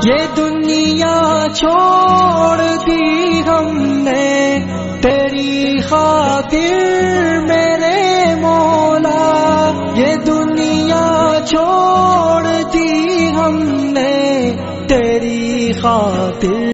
یہ دنیا چھوڑ دی ہم نے تیری خاطر میرے مولا، یہ دنیا چھوڑ دی ہم نے تیری خاطر۔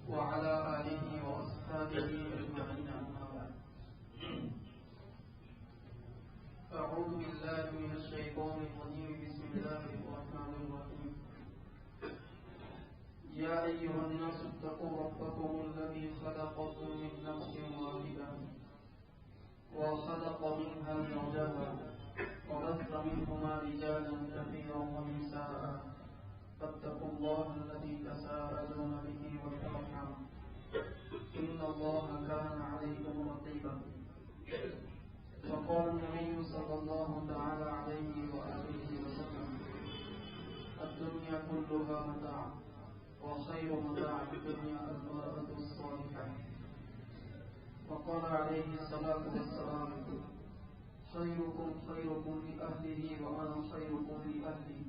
وعلى آله وأصحابه أجمعين أما بعد. أعوذ بالله من الشيطان الرجيم. بسم الله الرحمن الرحيم. يا أيها الناس اتقوا ربكم الذي خلقكم من نفس واحدة وخلق منها زوجها وبث منهما رجالا كثيرا ونساء فاتقوا الله الذي تساءلون به والأرحام إن الله كان عليكم رقيبا. وقال النبي صلى الله تعالى عليه وآله وسلم الدنيا كلها متاع وخير متاع الدنيا المرأة الصالحة. وقال عليه الصلاة والسلام خيركم خيركم لأهله وأنا خيركم لأهلي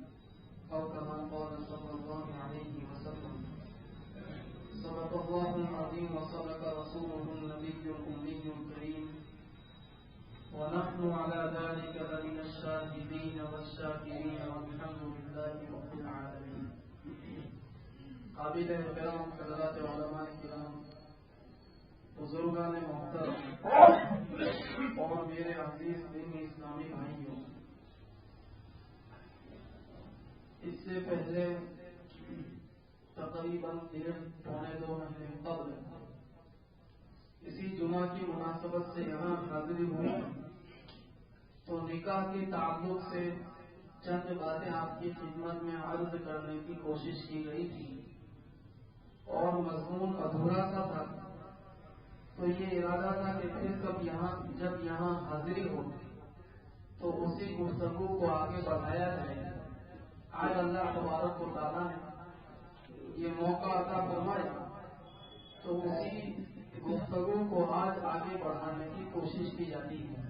أو كما قال صلى الله عليه وسلم. صدق الله العظيم وصدق رسوله النبي الأمي الكريم ونحن على ذلك لمن الشاهدين والشاكرين والحمد لله رب العالمين. قابل احترام حضرات علماء کرام، بزرگان محترم اور میرے عزیز دینی اسلامی بھائیوں، اس سے پہلے تقریباً 1.5-2 مہینے قبل اسی جمعہ کی مناسبت سے یہاں حاضری ہوئی تو نکاح کے تعلق سے چند باتیں آپ کی خدمت میں عرض کرنے کی کوشش کی گئی تھی اور مضمون ادھورا سا تھا، تو یہ ارادہ تھا کہ پھر جب یہاں حاضری ہو تو اسی گفتگو کو آگے بڑھایا جائے۔ آج اللہ تبارک و تعالیٰ نے یہ موقع عطا فرمایا تو اسی گفتگو کو آج آگے بڑھانے کی کوشش کی جاتی ہے۔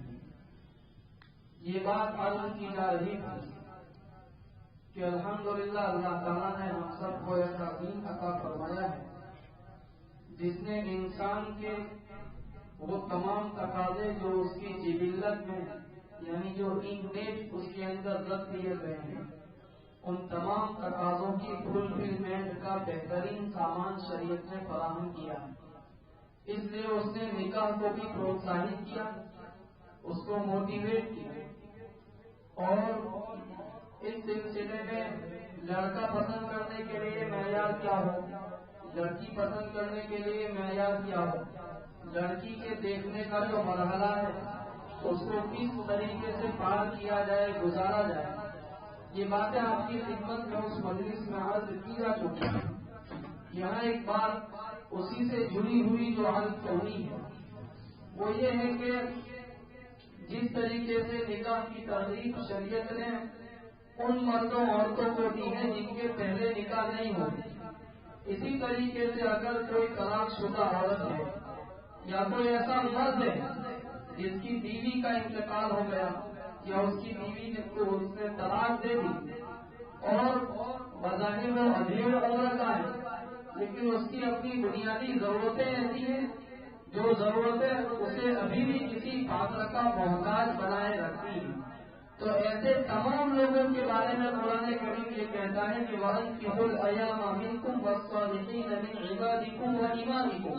یہ بات عرض کی جا رہی تھی کہ الحمدللہ اللہ تعالیٰ نے ہم سب کو ایسا دین عطا فرمایا ہے جس نے انسان کے وہ تمام تقاضے جو اس کی جبلت میں یعنی جو انگریز اس کے اندر رکھ دیے گئے ہیں، ان تمام تقاضوں کی فلفلمنٹ کا بہترین سامان شریعت نے فراہم کیا۔ اس لیے اس نے نکاح کو بھی پروتساہت کیا، اس کو موٹیویٹ کیا، اور اس سلسلے میں لڑکا پسند کرنے کے لیے معیار کیا ہو، لڑکی پسند کرنے کے لیے معیار کیا ہو، لڑکی کے دیکھنے کا جو مرحلہ ہے اس کو کس طریقے سے پار کیا جائے، گزارا جائے، یہ باتیں آپ کی خدمت میں اس مجلس میں عرض کی جا چکی ہے۔ یہاں ایک بات اسی سے جڑی ہوئی جو عرض کرنی ہے وہ یہ ہے کہ جس طریقے سے نکاح کی ترغیب شریعت نے ان مردوں عورتوں کو دی ہے جن کے پہلے نکاح نہیں ہوتے، اسی طریقے سے اگر کوئی طلاق شدہ عورت ہے یا کوئی ایسا مرد ہے جس کی بیوی کا انتقال ہو گیا یا اس کی بیوی کو اس نے طلاق دے دی اور بظاہر وہ ادھیڑ عمر کا ہے لیکن اس کی اپنی بنیادی ضرورتیں ایسی ہیں جو ضرورتیں اسے ابھی بھی کسی پاتر کا محتاج بنائے رکھتی ہیں، تو ایسے تمام لوگوں کے بارے میں قرآن کریم یہ کہتا ہے کہ وَأَنكِحُوا الْأَيَامَ مِنكُمْ وَالصَّالِحِينَ مِنْ عِبَادِكُمْ وَإِمَائِكُمْ،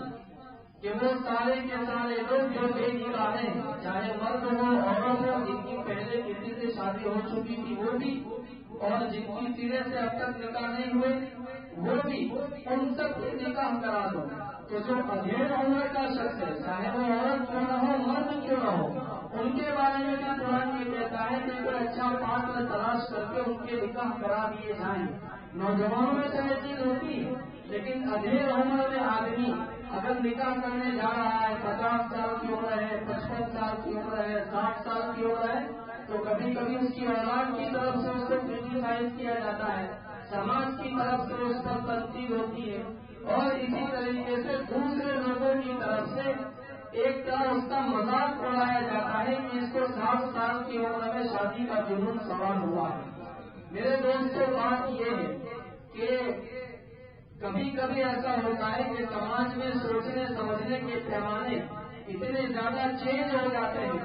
کہ وہ سارے کے سارے لوگ جو بے نکاح ہیں، چاہے مرد ہو عورت ہو، جن کی پہلے کسی سے شادی ہو چکی تھی وہ بھی، اور جن کی سرے سے اب تک نکاح نہیں ہوئے وہ بھی، ان سب کو نکاح کرا دو۔ تو جو ادھیڑ عمر کا شخص ہے، چاہے وہ عورت کیوں نہ ہو مرد کیوں نہ ہو، ان کے بارے میں بھی قرآن یہ کہتا ہے کہ کوئی اچھا پاتر تلاش کر کے ان کے نکاح کرا دیے جائیں. نوجوانوں میں تو یہ چیز ہوتی ہے، لیکن ادھیڑ عمر میں آدمی اگر نکاح کرنے جا رہا ہے، 50 سال کی عمر ہے، 55 سال کی عمر ہے، 60 سال کی عمر ہے، تو کبھی کبھی اس کی اولاد کی طرف سے اس کو کریٹیسائز کیا جاتا ہے، سماج کی طرف سے اس پر تنقید ہوتی ہے، اور اسی طریقے سے دوسرے لوگوں کی طرف سے ایک طرح اس کا مذاق اڑایا جاتا ہے کہ اس کو 60 سال کی عمر میں شادی کا جنون سوار ہوا ہے. میرے دوستوں، بات یہ ہے کہ کبھی کبھی ایسا ہوتا ہے کہ سماج میں سوچنے سمجھنے کے پیمانے اتنے زیادہ چینج ہو جاتے ہیں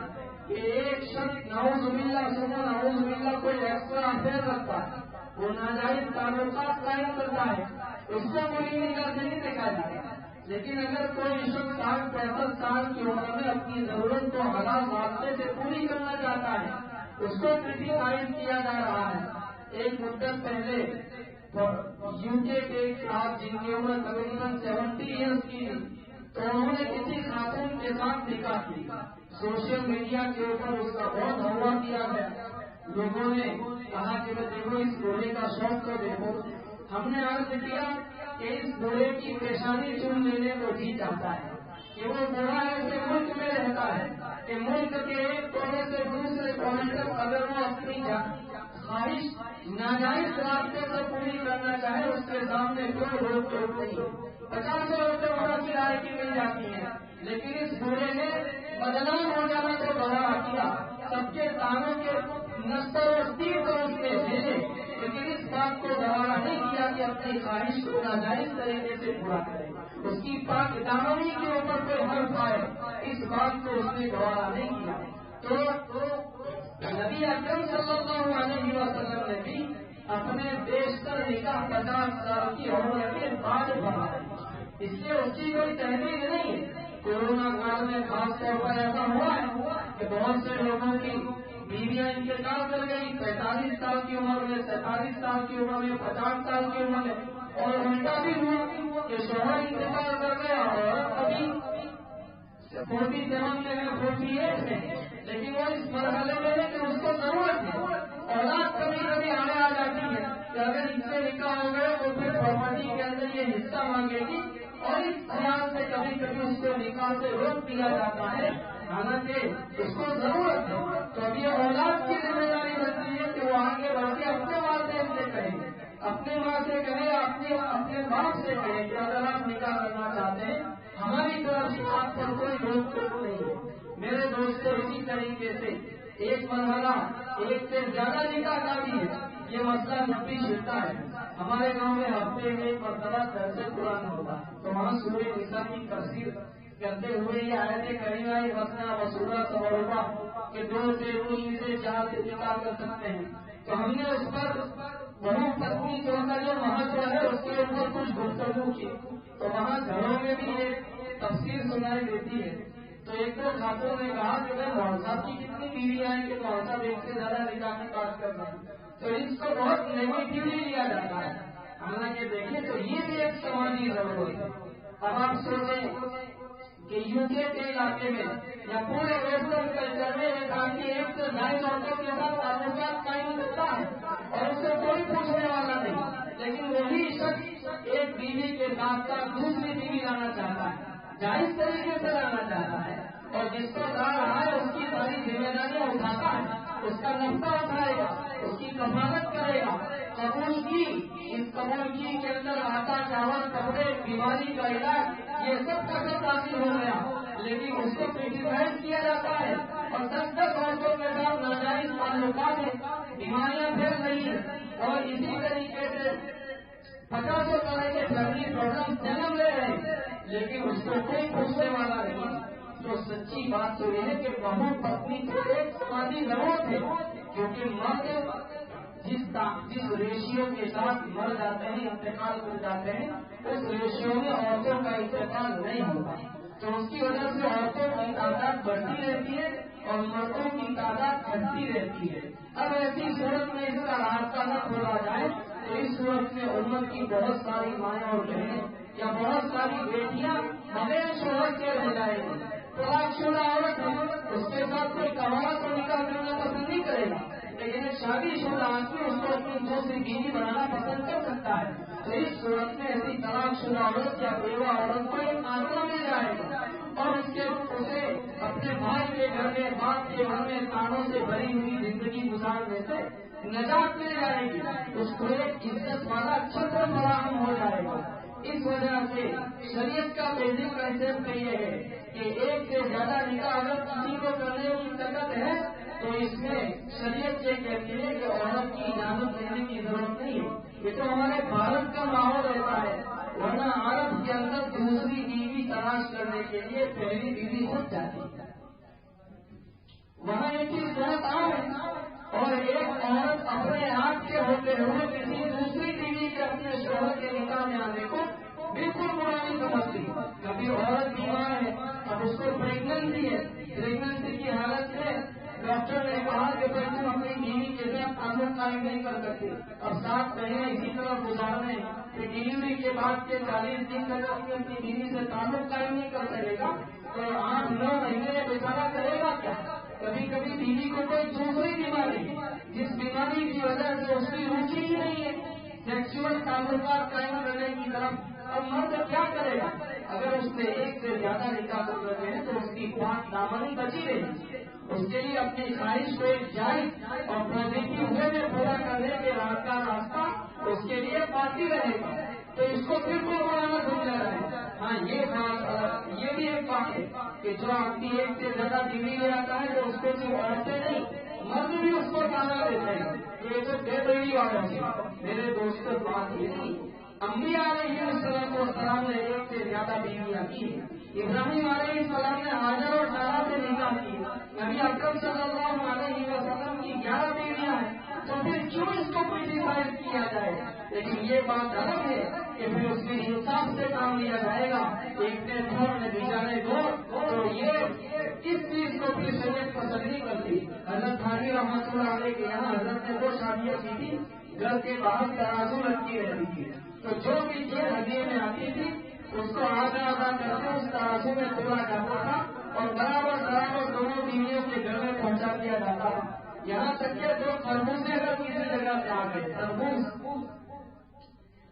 کہ ایک شخص نعوذ باللہ ثم نعوذ باللہ کوئی ایکسٹرا افیئر رکھتا ہے، وہ ناجائز تعلقات قائم کرتا ہے، اس کو کوئی نگاہ سے نہیں دیکھا جاتا. لیکن اگر کوئی شخص 60-65 سال کی عمر میں اپنی ضرورت کو حلال راستے سے پوری کرنا چاہتا ہے، اس کو کریٹیسائز کیا جا رہا ہے. ایک مدت پہلے یو کے ساتھ جن کی عمر تقریباً 70 ایئرس کی تھی، تو انہوں نے کسی خاتون کے ساتھ نکاح کی. سوشل میڈیا کے اوپر اس کا بہت ہوا کیا گیا. لوگوں نے کہا کہ دیکھو اس بوڑھے کا شوق تو دیکھو. ہم نے عرض کیا کہ اس بوڑھے کی پیشانی چن لینے کو جی چاہتا ہے کہ وہ بوڑھا ایسے ملک میں رہتا ہے کہ ملک کے ایک کونے سے دوسرے کونے تک اگر وہ اپنی خواہش ناجائز راستے پر پوری کرنا چاہے اس کے سامنے کوئی روک ٹوک نہیں. 50 روپے بڑا کرایہ کی مل جاتی ہے، لیکن اس بوڑھے نے بدنام ہو جانا تو بڑا کیا، سب کے تانوں کے نستر و تیر کو اس نے بھیجے، لیکن اس بات کو گوارا نہیں کیا کہ اپنی خواہش کو ناجائز طریقے سے پورا کرے. اس کی پاک دامنی کے اوپر کوئی حرف آئے، اس بات کو اس نے گوارا نہیں کیا. تو نبی اکرم صلی اللہ علیہ وسلم نے بھی اپنے بیشتر نکاح 50 سال کی عمر کے بعد بڑھائے. اس لیے اس کی کوئی تحریر نہیں ہے. کورونا کال میں خاص طور پر ایسا ہوا ہے کہ بہت سے لوگوں کی بیویاں انتقال کر گئی 45 سال کی عمر میں، 47 سال کی عمر میں، 50 سال کی عمر میں، اور الٹا بھی ہوا کہ شوہر انتقال کر گیا اور ابھی 47 میں ہے، 48 میں، لیکن وہ اس مرحلے میں ہے کہ اس کو ضرورت ہے. اولاد کبھی کبھی آنے آ جاتی ہے کہ اگر اس سے نکاح ہو گیا تو پھر پراپرٹی کے اندر یہ حصہ مانگے گی، اور اس خیال سے کبھی کبھی اس کو نکاح سے روک دیا جاتا ہے، حالانکہ اس کو ضرورت ہے. تو اب یہ اولاد کی ذمہ داری بنتی ہے کہ وہ آگے بڑھ کے اپنے والدین سے کہیں، اپنے ماں سے کہیں، اپنے باپ سے کہیں کہ اگر آپ نکاح کرنا چاہتے ہیں ہماری طرف سے آپ پر کوئی روک ٹوک نہیں ہے. میرے دوستوں، اسی طریقے سے ایک مرحلہ ایک سے زیادہ نکاح کا بھی ہے. یہ مسئلہ نبی چھڑتا ہے. ہمارے گاؤں میں ہفتے میں ایک مرتبہ درس قرآن ہوتا، تو وہاں سورہ نساء کی تفسیر کرتے ہوئے یہ آیتیں کریمہ مسئلہ وصولہ سوالہ کہ 2 سے 3 سے 4 سے نکاح کر سکتے ہیں. تو ہم نے اس پر بہو پتنی جو کا جو مہتو ہے اس کے اوپر کچھ گفتگو کی. تو وہاں گھروں میں بھی ایک تفسیر سنائی دیتی ہے. تو ایک دو خاتون نے کہا کہ مول صاحب کی کتنی بیویاں ہیں کہ مول صاحب ایک سے زیادہ نکاح کی بات کر رہے ہیں. تو اس کو بہت نیگیٹولی لیا جاتا ہے. حالانکہ دیکھیں تو یہ بھی ایک سماجی ضرورت ہے. اب آپ سوچیں کہ یو کے علاقے میں یا پورے ویسٹرن کلچر میں ایک آدمی 1 سے 2.5 عورتوں کے ساتھ تعلقات قائم کرتا ہے اور اس سے کوئی پوچھنے والا نہیں، لیکن وہی شخص ایک بیوی کے ساتھ ساتھ دوسری بیوی لانا چاہتا ہے، جائز طریقے سے لانا چاہتا ہے، اور جس کو لا رہا ہے اس کی ساری ذمہ داریاں اٹھاتا ہے، اس کا نفع اٹھائے گا، اس کی کفالت کرے گا. قبول کی اس قبول کی کے اندر آٹا چاول کپڑے بیماری کا علاج یہ سب کا سب حاصل ہو گیا، لیکن اس کو کریٹیسائز کیا جاتا ہے اور 10 عورتوں کے ساتھ ناجائز تعلقات ہیں، بیماریاں پھیل رہی ہیں، اور اسی طریقے سے 50 طرح کے فیملی پرابلم جنم لے رہے ہیں، لیکن اس کو کوئی پوچھنے والا نہیں. تو سچی بات تو یہ ہے کہ بہو پتنی کو ایک سماجی ضرورت ہے، کیونکہ مرد جس ریشیو کے ساتھ مر جاتے ہیں، انتقال کر جاتے ہیں، اس ریشیو میں عورتوں کا انتقال نہیں ہوتا. تو اس کی وجہ سے عورتوں کی تعداد بڑھتی رہتی ہے اور مردوں کی تعداد گھٹتی رہتی ہے. اب ایسی صورت میں اس کا راستہ نہ کھولا جائے تو اس صورت میں امت کی بہت ساری مائیں اور بہنیں یا بہت ساری بیٹیاں بغیر شوہر کے رہ جائیں گی. طلاق شدہ عورت ہے اس کے ساتھ کوئی کمانا تو نکاح کرنا پسند نہیں کرے گا، لیکن ایک شادی شدہ آدمی اس کو اپنی دوسری بیوی بنانا پسند کر سکتا ہے. تو اس صورت میں ایسی طلاق شدہ عورت یا بیوہ عورت کو ایک آسرا مل جائے گا اور اسے اپنے بھائی کے گھر میں باپ کے گھر میں تانوں سے بھری ہوئی زندگی گزارنے سے نجات مل جائے گی. اس کو ایک عزت والا چھتر فراہم ہو جائے گا. اس وجہ سے شریعت کا بیسک کنسیپٹ یہ ہے کہ ایک سے زیادہ نکاح اگر کسی کو کرنے کی طاقت ہے تو اس میں شریعت یہ کہتی ہے کہ عورت کی اجازت دینے کی ضرورت نہیں ہے. یہ تو ہمارے بھارت کا ماحول رہتا ہے، ورنہ عرب کے اندر دوسری بیوی تلاش کرنے کے لیے پہلی بیوی خود جاتی ہے. وہاں یہ چیز بہت عام ہے اور ایک عورت اپنے آپ کے ہوتے ہوئے کسی دوسری بیوی کے اپنے شوہر کے نکاح میں آنے کو بالکل برا نہیں سمجھتی. کبھی عورت بیمار ہے، اب اس کو پریگننسی ہے، پریگننسی کی حالت میں ڈاکٹر نے کہا کہ بھائی تم اپنی بیوی کے ساتھ تعلق قائم نہیں کر سکتے، اب 7 مہینے اسی طرح گزارنے کہ ڈلیوری کے بعد کے 40 دن تک اپنی بیوی سے تعلق قائم نہیں کر سکے گا تو 8-9 مہینے بیچارہ کرے گا کیا؟ کبھی کبھی بیوی کو کوئی دوسری بیماری جس بیماری کی وجہ سے اس کی روچی ہی نہیں ہے سیکچوئل تعلقات قائم کرنے کی طرف. اب مرد کیا کرے گا؟ اگر اس نے ایک سے زیادہ نکاح کر رہے ہیں تو اس کی پاک دامنی بچی رہی. اس کے لیے اپنی خواہش کو ایک جائز اور پازیٹو وے میں پورا کرنے کے کا راستہ اس کے لیے باقی رہے گا. تو اس کو بالکل بڑھانا سمجھا ہے. ہاں یہ بات یہ بھی ایک بات ہے کہ جو آدمی ایک سے زیادہ بیوی لے آتا ہے تو اس کو صرف عورتیں نہیں مرد بھی اس کو گانا دیتے ہیں. یہ تو بے بیوی عورت ہے. میرے دوست بات یہ نہیں. انبیاء علیہ السلام نے ایک سے زیادہ بیویاں کی. ابراہیم علیہ السلام نے حاجر اور سارا سے نکاح کی. نبی اکرم صلی اللہ علیہ وسلم کی 11 بیویاں ہیں. تو پھر کیوں اس کو کریٹیسائز کیا جائے؟ لیکن یہ بات الگ ہے کہ پھر اس کے انصاف سے کام لیا جائے گا. ایک نے دو نے بیچارے دو تو یہ اس چیز کو پھر شریعت پسند نہیں کرتی. حضرت تھانوی رحمۃ اللہ علیہ کے یہاں حضرت نے وہ شادیاں کی تھی گھر کے باہر ترازو رکھی رہتی تھی تو جو بھی چیز ہدیے میں آتی تھی اس کو آدھا کر کے اس ترازو میں تولا جاتا تھا اور برابر دونوں بیویوں کے گھر میں پہنچا دیا جاتا تھا. یہاں تک کہ جو خربوزے اگر کسی جگہ پہ آ گئے تربوز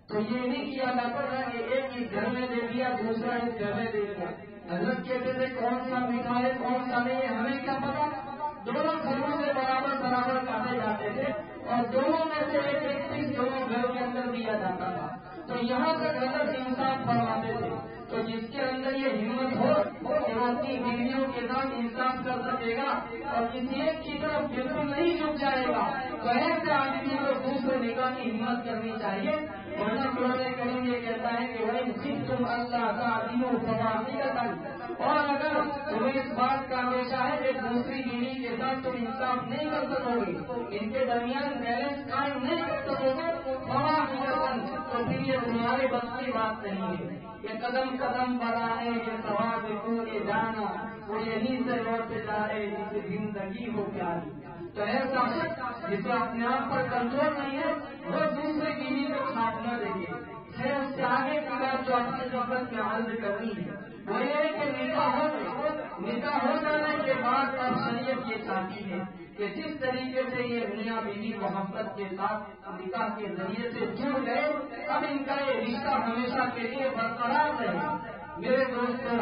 تو یہ نہیں کیا جاتا تھا کہ ایک اس گھر میں دے دیا دوسرا اس گھر میں دے دیا. حضرت کہتے تھے کون سا میٹھا ہے کون سا نہیں ہے ہمیں کیا پتا. دونوں گھروں سے برابر کاٹے جاتے تھے اور دونوں میں سے ایک پیس دونوں گھر کے اندر دیا جاتا تھا. تو یہاں تک حضرت انصاف فرماتے تھے. تو جس کے اندر یہ ہمت ہو کہ وہ اپنی بیویوں کے ساتھ انصاف کر سکے گا اور کسی ایک کی طرف بالکل نہیں جھک جائے گا تو ایسے آدمی کو دوسرے نکاح کی ہمت کرنی چاہیے. ورنہ قرآن کریم یہ کہتا ہے کہ بھائی صرف تم اللہ کا دینوں سوال نہیں کرتا اور اگر تمہیں اس بات کا اندیشہ ہے کہ دوسری بیوی کے ساتھ تم انصاف نہیں کر سکو گے ان کے درمیان بیلنس قائم نہیں کر سکو گے تو پھر یہ تمہارے بس کی بات نہیں ہے. یہ قدم قدم بڑھانے یہ سوال کے جانا وہ یہیں سے لوٹ جا رہے جس کی زندگی ہو پیاری. تو ایسا جسے اپنے آپ پر کنٹرول نہیں ہے وہ دوسرے بیوی کو ساتھ نہ دیکھے. پھر اس سے آگے کی بات جو اپنی ضرورت میں حل کرنی ہے وہ یہ ہے کہ نکاح ہو جانے کے بعد اب شریعت یہ چاہتی ہے کہ جس طریقے سے یہ میاں بیوی محبت کے ساتھ نکاح کے ذریعے سے جڑ گئے اب ان کا یہ رشتہ ہمیشہ کے لیے برقرار رہے. میرے دوستوں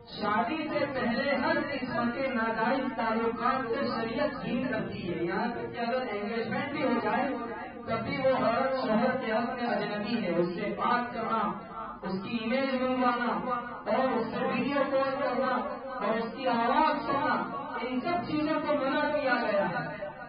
شادی سے پہلے ہر قسم کے ناجائز تعلقات سے شریعت جھیل کرتی ہے. یہاں تک کہ اگر انگیجمنٹ بھی ہو جائے تب بھی وہ عورت شوہر کے حق میں اجنبی ہے. اس سے بات کرنا اس کی ایمیل منگوانا اور اس سے ویڈیو کال کرنا اور اس کی آواز سننا ان سب چیزوں کو منع کیا گیا ہے.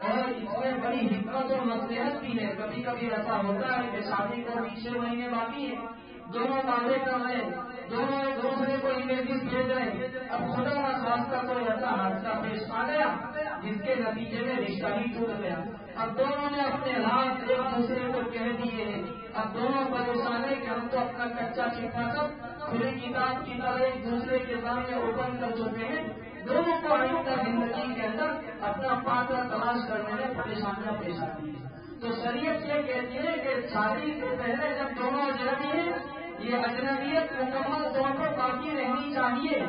اور اس میں بڑی حکمت اور مصلحت بھی ہے. کبھی کبھی ایسا ہوتا ہے کہ شادی کو 6 مہینے باقی ہے دونوں وعدے کر رہے ہیں دونوں ایک دوسرے کو ایمیل بھیج رہے ہیں. اب خدا نہ خواستہ کوئی ایسا حادثہ پیش آ گیا جس کے نتیجے میں رشتہ ہی ٹوٹ گیا. اب دونوں نے اپنے ہاتھ ایک دوسرے کو کہہ دیے ہیں. اب دونوں پریشان ہے کہ ہم تو اپنا کچا چٹا سب کھلی کتاب کی طرح ایک دوسرے کے سامنے اوپن کر چکے ہیں. دونوں کو آئندہ زندگی کے اندر اپنا پارٹنر تلاش کرنے میں پریشانیاں پیش آتی ہیں. تو شریعت یہ کہتی ہے کہ شادی سے پہلے جب دونوں اجنبی ہیں یہ اجنبیت مکمل طور پر باقی رہنی چاہیے.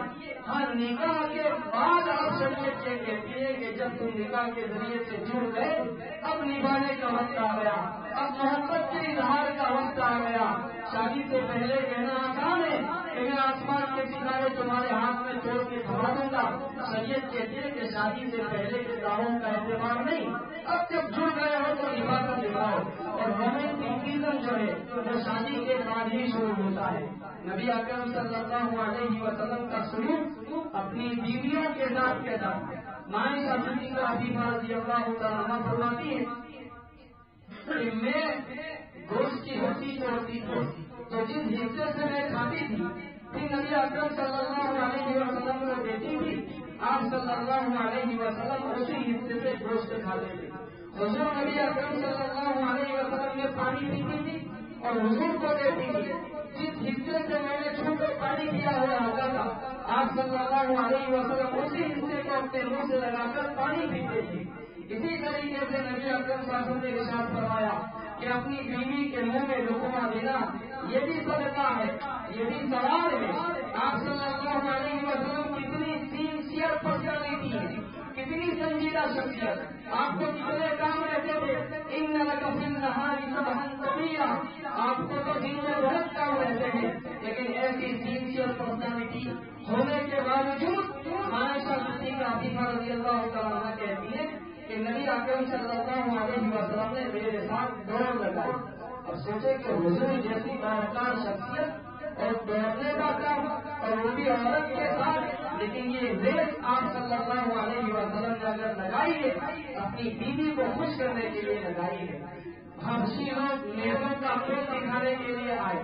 ہر نکاح کے بعد اب شریعت یہ کہتی ہے کہ جب تم نکاح کے ذریعے سے جڑ گئے اب نبھانے کا وقت آ گیا, اب محبت کے اظہار کا وقت آ گیا. شادی سے پہلے کہنا آسان ہے کہ میں آسمان کے ستارے تمہارے ہاتھ میں توڑ کے دھما دوں گا. شریعت کہتی ہے کہ شادی سے پہلے کے دعووں کا اعتبار نہیں, اب جب جڑ گئے ہو تو نبھا کر دکھاؤ. اور رومانٹکزم جو ہے وہ شادی کے بعد ہی شروع ہوتا ہے. نبی اکرم صلی اللہ علیہ وسلم کا سلوک اپنی بیویوں کے ساتھ کیسا ہے. عائشہ صدیقہ رضی اللہ تعالیٰ عنہا فرماتی ہے کہ میں گوشت کی روٹی توڑتی تھی تو جس حصے سے میں کھاتی تھی پھر نبی اکرم صلی اللہ علیہ وسلم کو دیتی تھی. آپ صلی اللہ علیہ وسلم اسی حصے سے گوشت کھاتے تھے. حضور نبی اکرم صلی اللہ علیہ وسلم میں پانی پیتی تھی اور حضور کو دیتی تھی. جس حصے سے میں نے چھو کر پانی پیا ہوا ہوتا تھا آپ صلی اللہ علیہ وسلم اسی حصے کو اپنے منہ سے لگا کر پانی پیتے تھے. اسی طریقے سے نبی اکرم صلی اللہ علیہ وسلم نے ارشاد فرمایا کہ اپنی بیوی کے منہ میں لقمہ دینا یہ بھی صدقہ ہے, یہ بھی ثواب ہے. آپ صلی اللہ علیہ وسلم کتنی سینسیئر پرسنالٹی ہے, کتنی سنجیدہ شخصیت. آپ کو کتنے کام رہتے تھے, ان نہاری سبحان طویلا, آپ کو تو دن میں بہت کام رہتے ہیں, لیکن ایسی سینسیئر پرسنالٹی ہونے کے باوجود عائشہ صدیقہ رضی اللہ تعالیٰ عنہا کہتی ہے کہ نبی اکرم صلی اللہ علیہ وسلم نے میرے ساتھ دوڑ لگائی. اور سوچے کہ حضور جیسی باوقار شخصیت اور دوڑنے کا کام اور وہ بھی عورت کے ساتھ, لیکن یہ ریس آپ صلی اللہ علیہ وسلم نے اگر لگائی ہے اپنی بیوی کو خوش کرنے کے لیے لگائی ہے. حبشی لوگ نیزوں کا کھیل دکھانے کے لیے آئے.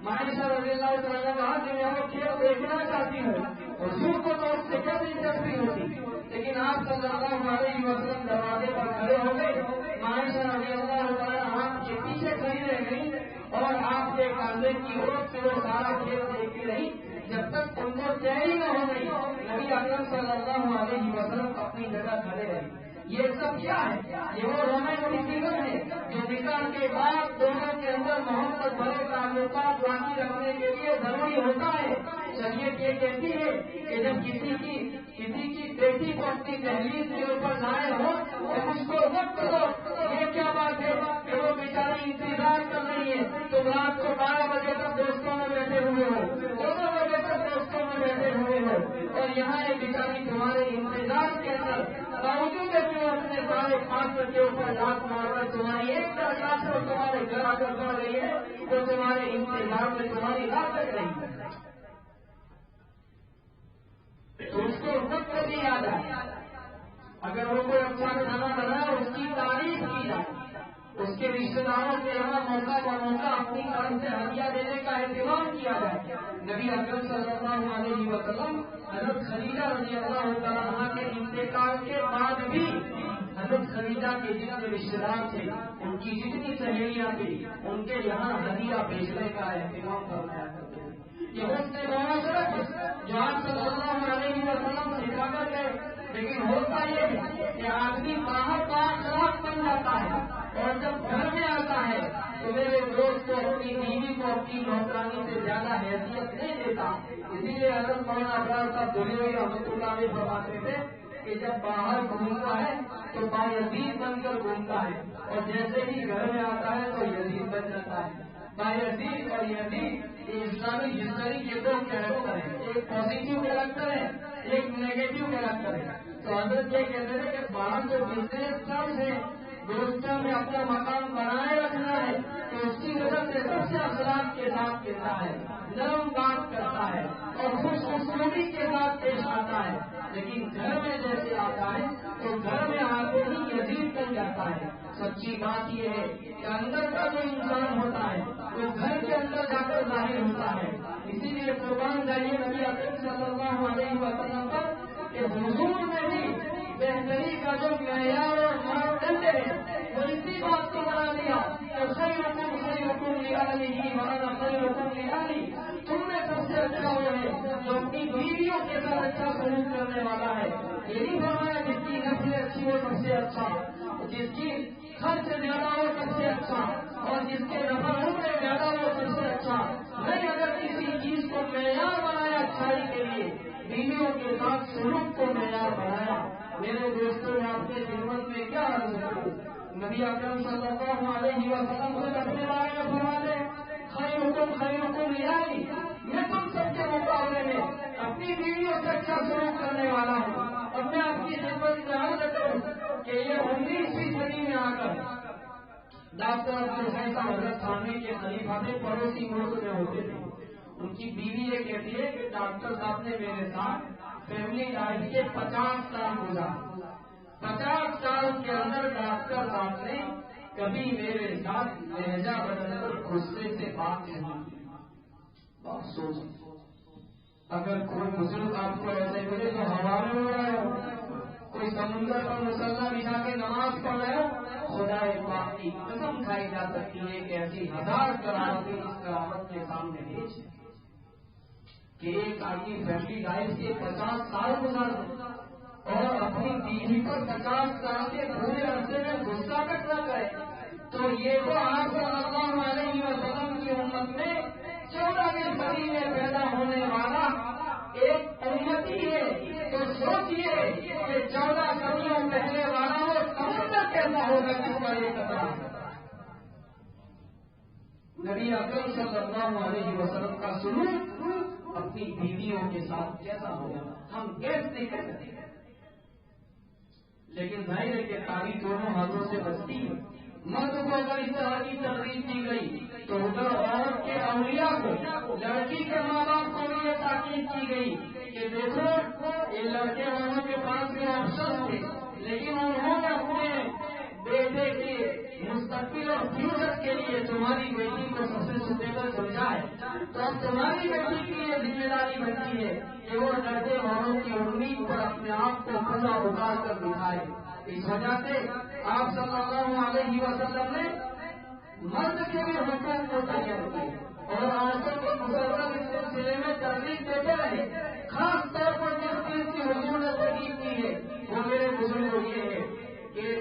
عائشہ رضی اللہ تعالیٰ نے کہا کہ میں وہ کھیل دیکھنا چاہتی ہوں. حضور کو تو اس سے کیا دلچسپی ہوتی, لیکن آپ صلی اللہ علیہ وسلم دروازے پر کھڑے ہو گئے. عائشہ رضی اللہ تعالیٰ آپ کے پیچھے کھڑی رہ گئی اور آپ کے کاندھے کی اور سے وہ سارا کھیل دیکھتی رہی جب تک ان کو تیاری نہ ہو گئی. نبی اکرم صلی اللہ علیہ وسلم اپنی جگہ کھڑے رہے. یہ سب کیا ہے, یہ وہ رومانٹکزم ہے جو نکاح کے بعد دونوں کے اندر محبت بھرے تعلقات باقی رکھنے کے لیے ضروری ہوتا ہے. شریعت یہ کہتی ہے کہ جب کسی کی بیٹی کو اپنی دہلیز کے اوپر لائے ہو تو اس کو وقت دو. یہ کیا بات ہے کہ وہ بیچاری انتظار کر رہی ہے, تم رات کو 12 بجے تک دوستوں میں بیٹھے ہوئے ہو, 2 بجے تک دوستوں میں بیٹھے ہوئے ہو, اور یہاں ایک بیچاری تمہارے انتظار کے اندر باوجود اپنے سارے 5 کے اوپر رات مار کر تمہاری ایک درخواست تمہارے گھر آ کر پڑ رہی ہے, تو تمہارے انتظار میں تمہاری رات لگ رہی ہے. تو اس کو وقت بھی یاد ہے. اگر وہ کوئی اچھا کھانا بنائے اس کی تعریف کی جائے, اس کے رشتے داروں کے یہاں موقع پر موقع اپنی طرف سے ہدیہ دینے کا اہتمام کیا جائے. نبی اکرم صلی اللہ علیہ وسلم حضرت خدیجہ رضی اللہ تعالیٰ عنہا کے انتقال کے بعد بھی حضرت خدیجہ کے جتنے رشتے دار تھے, ان کی جتنی سہیلیاں تھیں, ان کے یہاں ہدیہ بھیجنے کا اہتمام فرمایا کرتے ہیں. یہ اس نے معاشرت جو آپ صلی اللہ علیہ وسلم سکھا کر گئے. لیکن ہوتا یہ ہے کہ آدمی باہر خلاف بن جاتا ہے اور جب گھر میں آتا ہے تو میرے دوست کو اپنی بیوی کو اپنی نوکرانی سے زیادہ حیثیت نہیں دیتا. اسی لیے حضرت مولانا ابرار صاحب بولے ہوئے رحمۃ اللہ علیہ فرماتے تھے کہ جب باہر گھومتا ہے تو باعزیز بن کر گھومتا ہے, اور جیسے ہی گھر میں آتا ہے تو یزید بن جاتا ہے. باعزیز اور یزید یہ اسلامی ہسٹری کے 2 کیریکٹر ہیں, ایک پازیٹیو کیریکٹر ہے, ایک نیگیٹو کیریکٹر ہے. تو حضرت یہ کہتے ہیں کہ باہر جو بزنس سب سے دوستوں میں اپنا مقام بنائے رکھنا ہے تو اس کی وجہ سے سب سے اخلاق کے ساتھ کہتا ہے, نرم بات کرتا ہے اور خوش اسلوبی کے ساتھ پیش آتا ہے. لیکن گھر میں جیسے آتا ہے تو گھر میں آتے ہی یزید بن جاتا ہے. سچی بات یہ ہے کہ اندر کا جو انسان ہوتا ہے وہ گھر کے اندر جا کر ظاہر ہوتا ہے. اسی لیے قربان جائیے نبی اکرم صلی اللہ علیہ وسلم پر کہ حضور میں بھی بہتری کا جو معیار اور ماپدنڈ ہے وہ اسی بات کو بنا دیا کہ صحیح حکم لیا نہیں مانا صحیح حکم لیا نہیں. تم میں سب سے اچھا وہ ہے جو اپنی بیویوں کے ساتھ اچھا سلوک کرنے والا ہے. یہ نہیں فرمایا جس کی نسل اچھی ہو سب سے اچھا, جس کی خرچ زیادہ ہو سب سے اچھا، اور جس کے نفر عمر زیادہ ہو سب سے اچھا۔ نہیں، اگر کسی چیز کو معیار بنایا اچھائی کے لیے، بیویوں کے ساتھ سلوک کو معیار بنایا۔ میرے دوستوں، آپ کے خدمت میں کیا عرض کروں، نبی اکرم صلی اللہ علیہ وسلم خود اپنے بارے میں فرماتے خیرکم الیہ، میں تم سب کے مقابلے میں اپنی بیویوں سے اچھا سلوک کرنے والا ہوں۔ اور میں آپ کی خدمت میں عرض کروں کہ یہ 19ویں صدی میں آ کر ڈاکٹر عبدالحی صاحب حضرت تھانوی کے خلیفہ تھے، پڑوسی ملک میں ہوتے تھے۔ ان کی بیوی یہ کہتی ہے کہ ڈاکٹر صاحب نے میرے ساتھ فیملی لائف کے 50 سال گزارے، 50 سال کے اندر ڈاکٹر صاحب نے کبھی میرے ساتھ لہجہ بدل کر غصے سے بات نہیں کی۔ بات سوچ، اگر کوئی بزرگ آپ کو ایسے ملے تو ہوا میں اڑ رہے ہو، کوئی سمندر پر مسلح بچھا کے نماز پڑھ رہے ہو، خدا پاک کی قسم کھائی جا سکتی ہے کہ ایسی 1000 کرامتیں اس کرامت کے سامنے پیش ہے کہ ایک آدمی فیملی لائف کے 50 سال گزار دے اور اپنی بیوی پر 50 سال کے پورے عرصے میں غصہ تک نہ کرے، تو یہ تو آپ صلی اللہ علیہ وسلم کی امت میں 14ویں صدی میں پیدا ہونے والا ایک امتی ہے۔ تو سوچیے کہ 14 صدیوں پہلے والا وہ سمندر کیسا ہوگا جس پر یہ قطرہ ہے۔ نبی اکرم صلی اللہ علیہ وسلم کا سلوک اپنی بیویوں کے ساتھ کیسا ہوگا ہم کیسے نہیں کہہ سکتے، لیکن ظاہر ہے کہ تاریخ دونوں ہاتھوں سے بچتی ہے۔ مرد کو اگر اس طرح کی ترغیب دی گئی تو ادھر عورت کے اولیاء کو، لڑکی کے ماں باپ کو بھی یہ تاکید کی گئی کہ دیکھو یہ لڑکے والوں کے پاس بھی آپشن تھے، لیکن انہوں نے اپنے بیٹے کے مستقبل اور فیوچر کے لیے تمہاری بیٹی کو سب سے سوٹیبل سمجھا ہے، تو اب تمہاری بیٹی کی یہ ذمہ داری بنتی ہے کہ وہ لڑکے والوں کی امید پر اپنے آپ کو پورا اتار کر دکھائے۔ اس وجہ سے آپ صلی اللہ علیہ وسلم نے مرد کے بھی حقوق کو تیار کیے اور عورتوں کو مسلسل اس سلسلے میں ترغیب دیتے رہے۔ خاص طور پر جس چیز کی حضور نے ترغیب کی ہے وہ میرے بزرگ یہ ہے کہ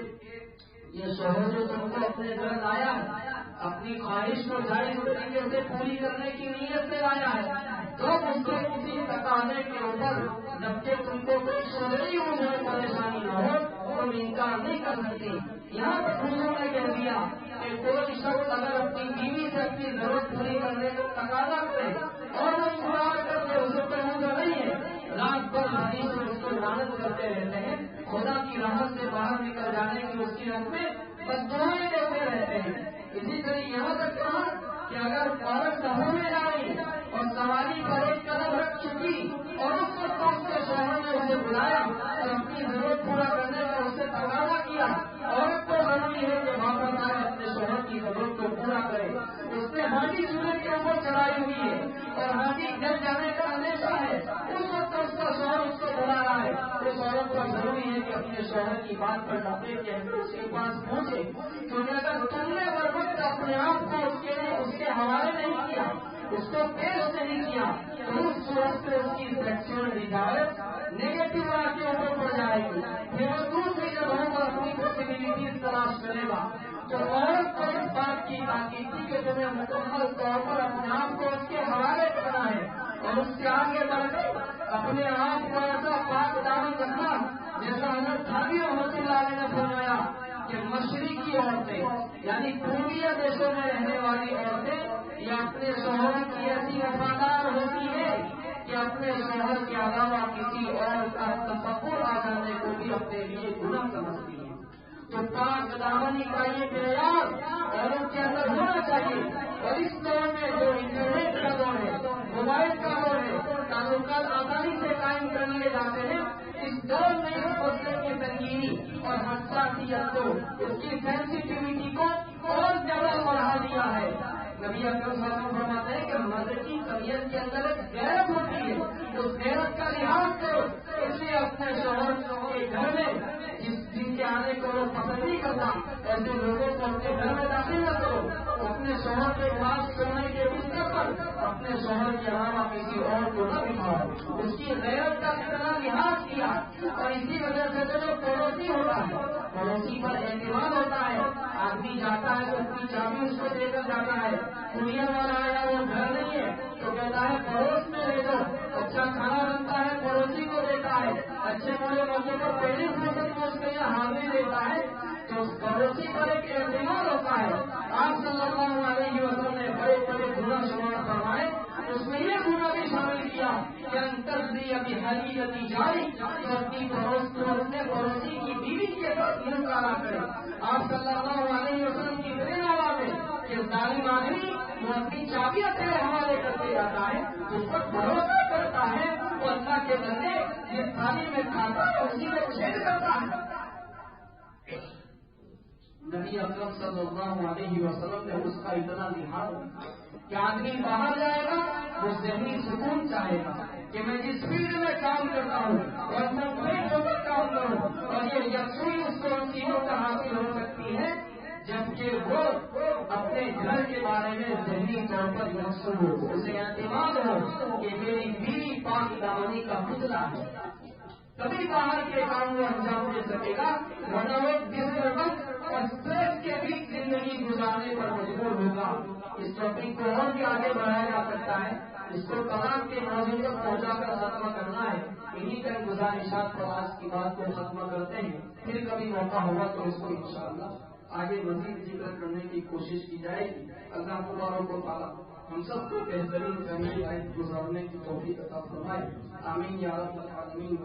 یہ شوہر جو تم کو اپنے گھر لایا ہے، اپنی خواہش کو جائز طریقے سے پوری کرنے کی نیت سے لایا ہے، تو اس کو کسی تقاضے کے اوپر جبکہ تم کو کوئی شرعی مجھے پریشانی نہ ہو تم انکار نہیں کر سکتی۔ یہاں پر حضور نے کہہ دیا کہ کوئی شخص اگر اپنی بیوی سے اپنی ضرورت پوری کرنے کا تقاضا کرے اور وہ انکار کر دے، اسے کوئی مجھے نہیں ہے، رات بھر حدیث میں اس کو لعنت کرتے رہتے ہیں، خدا کی رحمت سے باہر نکل جانے کی اس کی حق میں بد دعائیں دیتے رہتے ہیں۔ اسی طرح یہاں تک کہا کہ اگر عورت سفر میں جائے اور سواری پر ایک قدم رکھ چکی اور اس وقت اس کے شوہر نے اسے بلایا اور اپنی ضرورت پورا کرنے کا اس سے تقاضا کیا، عورت کو ضروری ہے کہ واپس آئے اپنے شوہر کی ضرورت کو پورا کرے۔ اس نے ہاتھی سورج کے اوپر چڑھائی ہوئی ہے اور ہاتھی گھر جانے کا ہمیشہ ہے، اس وقت اس کا شوہر اس کو بلا رہا ہے، اس عورت کو ضروری ہے کہ اپنے شوہر کی بات پر ڈپے کے اس کے پاس پہنچے، کیونکہ اگر تم نے ہر وقت اپنے آپ کو اس کے حوالے نہیں کیا، اس کو پیش نہیں کیا، تو اس صورت سے اس کی سیکشن ریزالٹ نیگیٹو بات کے اوپر پڑ جائے گی، پھر وہ دوسری جگہوں پر اپنی پاسبلٹیز تلاش کرے گا۔ تو عورت کو اس بات کی تاکید تھی کہ تمہیں مکمل طور پر اپنے آپ کو اس کے حوالے کرنا ہے اور اس سے آگے بڑھ کر اپنے آپ کو ایسا پاک دامن رکھنا جیسا حضرت تھانوی رحمۃ اللہ علیہ نے فرمایا کہ مشرقی عورتیں یعنی پوربی دیشوں میں رہنے والی عورتیں یہ اپنے شوہر کی ایسی وفادار ہوتی ہے کہ اپنے شوہر کے علاوہ کسی اور کا تصور آ جانے کو بھی اپنے لیے گناہ سمجھتی ہے۔ تو پاک دامنی کا یہ معیار عورت کے اندر ہونا چاہیے، اور اس دور میں جو انٹرنیٹ کا دور ہے، موبائل کا دور ہے، تعلقات آسانی سے قائم کر لیے جاتے ہیں، اس دور میں اس مسئلے کی سنگینی اور حساسیت کو، اس کی سینسیٹیوٹی کو اور زیادہ بڑھا دیا ہے۔ نبی اکرم صلی اللہ علیہ وسلم فرماتے ہیں کہ مرد کی طبیعت کے اندر ایک غیرت ہوتی ہے، اس غیرت کا لحاظ کرو، اس لیے اپنے شوہر کے گھر میں جن کے آنے کو وہ پسند نہیں کرتا ایسے لوگوں کو اپنے گھر میں داخل نہ کرو، اپنے شوہر کے پاس کرنے کے بستر پر پر اپنے شوہر کے علاوہ کسی اور کو نہ دکھاؤ. اس کی غیرت کا کتنا لحاظ کیا. اور اسی وجہ سے تو جو پڑوسی ہوتا ہے پڑوسی پر اعتماد ہوتا ہے. آدمی جاتا ہے تو اس کی چابی اس کو دے کر جاتا ہے. کورئر والا آیا وہ گھر نہیں ہے تو کہتا ہے پڑوس میں لے جاؤ. اچھا کھانا بنتا ہے پڑوسی کو دیتا ہے. اچھے بڑے موقع پر پہلی فرصت میں اس کے لیے حاضری دیتا ہے. تو پڑوسی پر ایک اعتماد ہوتا ہے. آپ صلی اللہ علیہ وسلم نے بڑے بڑے گناہ شمار فرمائے. اس میں یہ گناہ بھی شامل کیا کہ انتردی ابھی حقیقتی جاری تو اپنی پڑوسی کی بیوی کے ساتھ منقارہ کرے. آپ صلی اللہ علیہ وسلم کی پریرنا میں کہ ظالم آدمی وہ اپنی چابیاں تیرے حوالے کرتے جاتا ہے. اس پر بھروسہ کرتا ہے وہ اللہ کے بندے جس تھالی میں کھاتا ہے اسی میں چھید کرتا ہے. نبی اکرم صلی اللہ علیہ وسلم نے اس کا اتنا لحاظ کہ آدمی باہر جائے گا وہ ذہنی سکون چاہے گا کہ میں جس فیلڈ میں کام کرتا ہوں اور کمپلیٹ ہو کر کام کروں. اور یہ یکسوئی اس کو ان چیزوں کا حاصل ہو سکتی ہے جبکہ وہ اپنے گھر کے بارے میں ذہنی طور پر یکسو ہو. اسے اعتماد ہو کہ میری بیوی پاک دامنی کا پتلا ہے. کبھی باہر کے کام کو انجام دے سکے گا ورنہ وہ ڈسٹربنس اور اسٹریس کے بیچ زندگی گزارنے پر مجبور ہوگا. اس ٹاپک کو اور بھی آگے بڑھایا جا سکتا ہے. اس کو طلاق کے موضوع تک پہنچا کر ختم کرنا ہے. انہیں کا گزارشات پر آج کی بات کو ختم کرتے ہیں. پھر کبھی موقع ہوگا تو اس کو انشاءاللہ آگے مزید ذکر کرنے کی کوشش کی جائے گی. اللہ تبارک و تعالیٰ ہم سب کو بہترین فیملی لائف گزارنے کی توفیق عطا فرمائے. آمین یا رب العالمین.